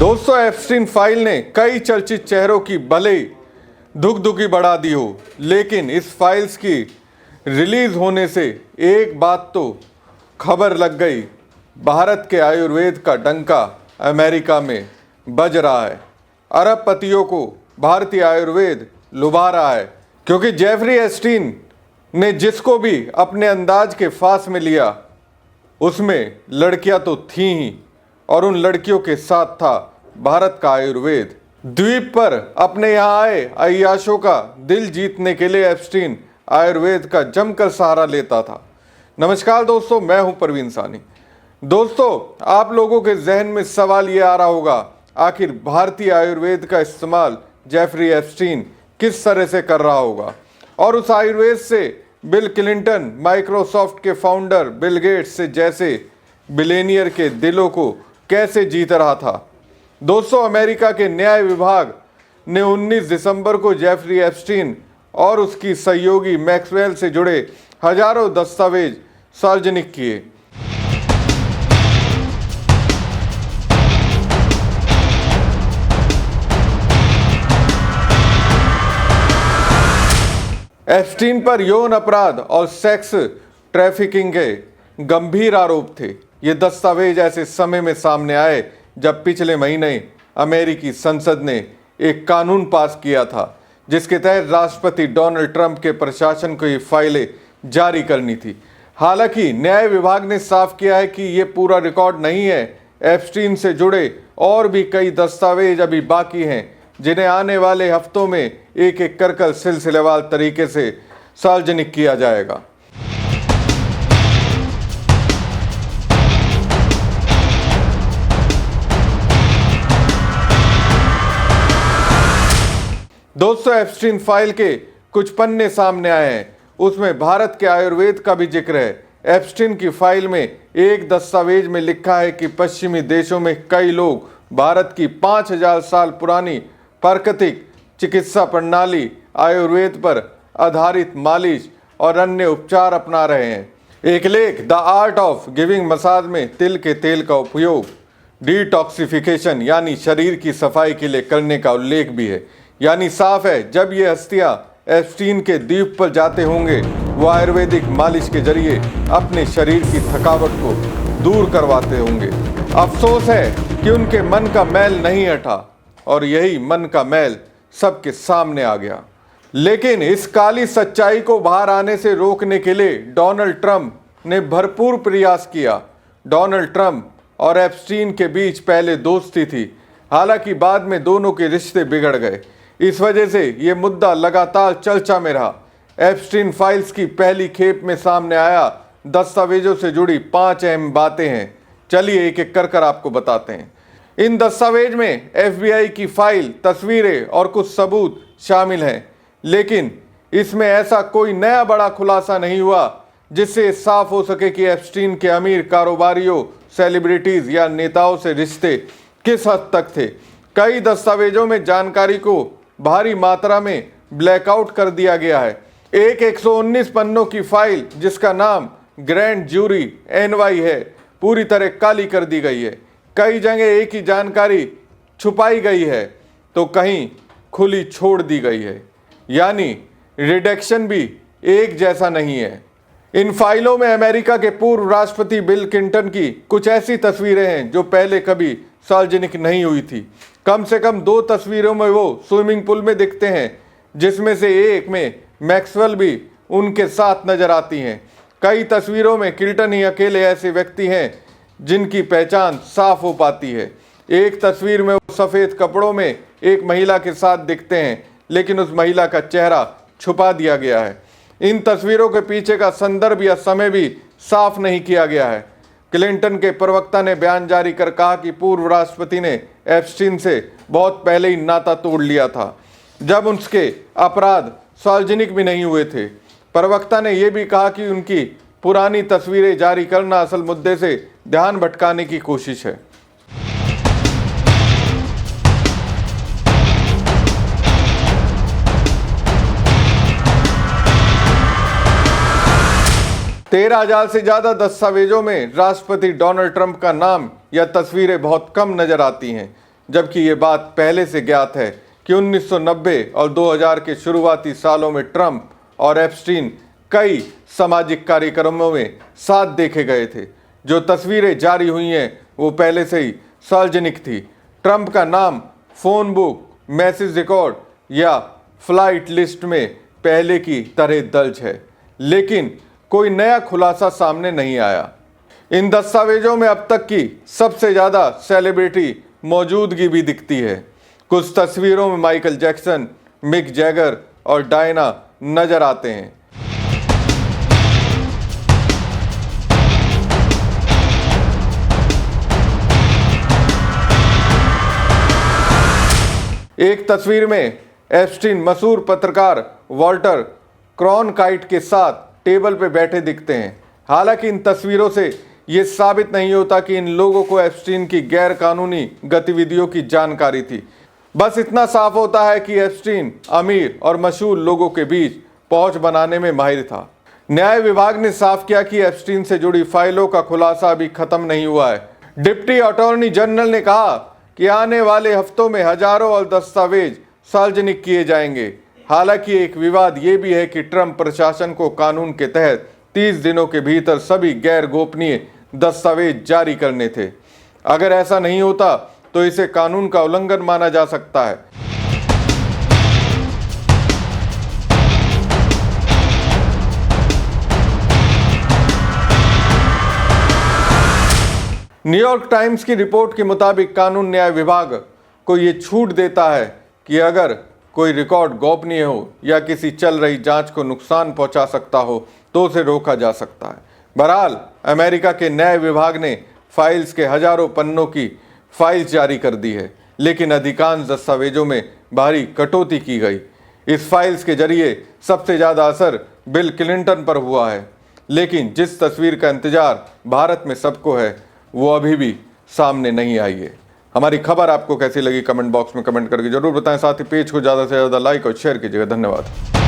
दोस्तों, Epstein file ने कई चर्चित चेहरों की भले धुक-धुकी बढ़ा दी हो, लेकिन इस फाइल्स की रिलीज होने से एक बात तो खबर लग गई, भारत के आयुर्वेद का डंका अमेरिका में बज रहा है। अरबपतियों को भारतीय आयुर्वेद लुभा रहा है, क्योंकि जेफरी एप्स्टीन ने जिसको भी अपने अंदाज के फांस में लिया, उसमें लड़कियां तो थीं ही, और उन लड़कियों के साथ था भारत का आयुर्वेद। द्वीप पर अपने यहाँ आए अय्याशों का दिल जीतने के लिए एप्स्टीन आयुर्वेद का जमकर सहारा लेता था। नमस्कार दोस्तों, मैं हूं परवीन सानी। दोस्तों, आप लोगों के जहन में सवाल ये आ रहा होगा, आखिर भारतीय आयुर्वेद का इस्तेमाल जेफरी एप्स्टीन किस तरह से कर रहा होगा, और उस आयुर्वेद से बिल क्लिंटन, माइक्रोसॉफ्ट के फाउंडर बिल गेट्स से जैसे बिलियनियर के दिलों को कैसे जीत रहा था। दोस्तों, अमेरिका के न्याय विभाग ने 19 दिसंबर को जेफरी एप्स्टीन और उसकी सहयोगी मैक्सवेल से जुड़े हजारों दस्तावेज सार्वजनिक किए। एप्स्टीन पर यौन अपराध और सेक्स ट्रैफिकिंग के गंभीर आरोप थे। ये दस्तावेज ऐसे समय में सामने आए जब पिछले महीने अमेरिकी संसद ने एक कानून पास किया था, जिसके तहत राष्ट्रपति डोनाल्ड ट्रंप के प्रशासन को ये फाइलें जारी करनी थी। हालांकि न्याय विभाग ने साफ किया है कि ये पूरा रिकॉर्ड नहीं है। एप्स्टीन से जुड़े और भी कई दस्तावेज अभी बाकी हैं, जिन्हें आने वाले हफ्तों में एक एक कर सिलसिलेवार तरीके से सार्वजनिक किया जाएगा। दोस्तों, एप्स्टीन फाइल के कुछ पन्ने सामने आए हैं, उसमें भारत के आयुर्वेद का भी जिक्र है। एप्स्टीन की फाइल में एक दस्तावेज में लिखा है कि पश्चिमी देशों में कई लोग भारत की 5000 साल पुरानी प्राकृतिक चिकित्सा प्रणाली आयुर्वेद पर आधारित मालिश और अन्य उपचार अपना रहे हैं। एक लेख the art of giving massage में तिल के तेल का उपयोग डिटॉक्सिफिकेशन यानी शरीर की सफाई के लिए करने का उल्लेख भी है। यानी साफ है, जब ये हस्तियां एप्स्टीन के द्वीप पर जाते होंगे, वो आयुर्वेदिक मालिश के जरिए अपने शरीर की थकावट को दूर करवाते होंगे। अफसोस है कि उनके मन का मैल नहीं हटा, और यही मन का मैल सबके सामने आ गया। लेकिन इस काली सच्चाई को बाहर आने से रोकने के लिए डोनाल्ड ट्रंप ने भरपूर प्रयास किया। डोनाल्ड ट्रंप और एप्स्टीन के बीच पहले दोस्ती थी, हालांकि बाद में दोनों के रिश्ते बिगड़ गए। इस वजह से ये मुद्दा लगातार चर्चा में रहा। एप्स्टीन फाइल्स की पहली खेप में सामने आया दस्तावेजों से जुड़ी 5 अहम बातें हैं। चलिए एक एक कर आपको बताते हैं। इन दस्तावेज में FBI की फाइल, तस्वीरें और कुछ सबूत शामिल हैं, लेकिन इसमें ऐसा कोई नया बड़ा खुलासा नहीं हुआ जिससे साफ हो सके कि एप्स्टीन के अमीर कारोबारियों, सेलिब्रिटीज या नेताओं से रिश्ते किस हद तक थे। कई दस्तावेजों में जानकारी को भारी मात्रा में ब्लैकआउट कर दिया गया है। एक 119 पन्नों की फाइल, जिसका नाम ग्रैंड जूरी NY है, पूरी तरह काली कर दी गई है। कई जगह एक ही जानकारी छुपाई गई है तो कहीं खुली छोड़ दी गई है, यानी रिडक्शन भी एक जैसा नहीं है। इन फाइलों में अमेरिका के पूर्व राष्ट्रपति बिल क्लिंटन की कुछ ऐसी तस्वीरें हैं जो पहले कभी सार्वजनिक नहीं हुई थी। कम से कम 2 तस्वीरों में वो स्विमिंग पूल में दिखते हैं, जिसमें से एक में मैक्सवेल भी उनके साथ नजर आती हैं। कई तस्वीरों में क्लिंटन ही अकेले ऐसे व्यक्ति हैं जिनकी पहचान साफ हो पाती है। एक तस्वीर में वो सफ़ेद कपड़ों में एक महिला के साथ दिखते हैं, लेकिन उस महिला का चेहरा छुपा दिया गया है। इन तस्वीरों के पीछे का संदर्भ या समय भी साफ नहीं किया गया है। क्लिंटन के प्रवक्ता ने बयान जारी कर कहा कि पूर्व राष्ट्रपति ने एप्स्टीन से बहुत पहले ही नाता तोड़ लिया था, जब उसके अपराध सार्वजनिक भी नहीं हुए थे। प्रवक्ता ने यह भी कहा कि उनकी पुरानी तस्वीरें जारी करना असल मुद्दे से ध्यान भटकाने की कोशिश है। तेरह 13,000 से ज्यादा दस्तावेजों में राष्ट्रपति डोनाल्ड ट्रंप का नाम या तस्वीरें बहुत कम नजर आती हैं। जबकि ये बात पहले से ज्ञात है कि 1990 और 2000 के शुरुआती सालों में ट्रंप और एप्स्टीन कई सामाजिक कार्यक्रमों में साथ देखे गए थे। जो तस्वीरें जारी हुई हैं वो पहले से ही सार्वजनिक थी। ट्रंप का नाम फोन बुक, मैसेज रिकॉर्ड या फ्लाइट लिस्ट में पहले की तरह दर्ज है, लेकिन कोई नया खुलासा सामने नहीं आया। इन दस्तावेजों में अब तक की सबसे ज़्यादा सेलिब्रिटी मौजूदगी भी दिखती है। कुछ तस्वीरों में माइकल जैक्सन, मिक जैगर और डायना नजर आते हैं। एक तस्वीर में एप्स्टीन मशहूर पत्रकार वॉल्टर क्रॉनकाइट के साथ टेबल पर बैठे दिखते हैं। हालांकि इन तस्वीरों से ये साबित नहीं होता कि इन लोगों को एप्स्टीन की गैर कानूनी गतिविधियों की जानकारी थी। बस इतना साफ होता है कि एप्स्टीन अमीर और मशहूर लोगों के बीच पहुंच बनाने में माहिर था। न्याय विभाग ने साफ किया कि एप्स्टीन से जुड़ी फाइलों का खुलासा अभी खत्म नहीं हुआ है। डिप्टी अटॉर्नी जनरल ने कहा कि आने वाले हफ्तों में हजारों और दस्तावेज सार्वजनिक किए जाएंगे। हालांकि एक विवाद ये भी है कि ट्रंप प्रशासन को कानून के तहत 30 दिनों के भीतर सभी गैर गोपनीय दस्तावेज जारी करने थे। अगर ऐसा नहीं होता तो इसे कानून का उल्लंघन माना जा सकता है। न्यूयॉर्क टाइम्स की रिपोर्ट के मुताबिक कानून न्याय विभाग को ये छूट देता है कि अगर कोई रिकॉर्ड गोपनीय हो या किसी चल रही जांच को नुकसान पहुंचा सकता हो तो उसे रोका जा सकता है। बहरहाल अमेरिका के न्याय विभाग ने फाइल्स के हजारों पन्नों की फाइल्स जारी कर दी है, लेकिन अधिकांश दस्तावेजों में भारी कटौती की गई। इस फाइल्स के जरिए सबसे ज़्यादा असर बिल क्लिंटन पर हुआ है, लेकिन जिस तस्वीर का इंतजार भारत में सबको है वो अभी भी सामने नहीं आई है। हमारी खबर आपको कैसी लगी कमेंट बॉक्स में कमेंट करके जरूर बताएं। साथ ही पेज को ज़्यादा से ज़्यादा लाइक और शेयर कीजिएगा। धन्यवाद।